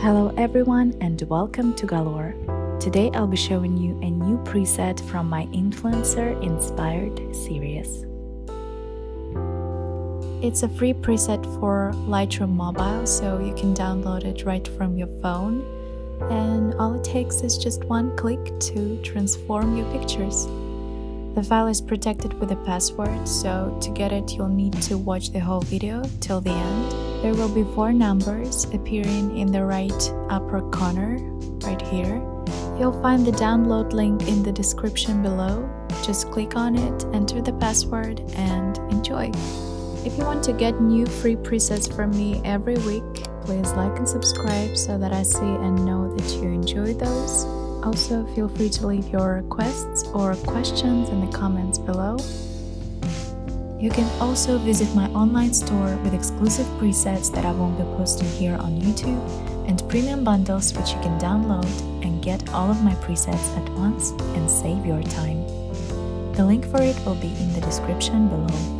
Hello everyone and welcome to Galore. Today I'll be showing you a new preset from my influencer inspired series. It's a free preset for Lightroom Mobile, so you can download it right from your phone, and all it takes is just one click to transform your pictures. The file is protected with a password, so to get it you'll need to watch the whole video till the end. There will be 4 numbers appearing in the right upper corner, right here. You'll find the download link in the description below. Just click on it, enter the password, and enjoy! If you want to get new free presets from me every week, please like and subscribe so that I see and know that you enjoy those. Also, feel free to leave your requests or questions in the comments below. You can also visit my online store with exclusive presets that I won't be posting here on YouTube, and premium bundles which you can download and get all of my presets at once and save your time. The link for it will be in the description below.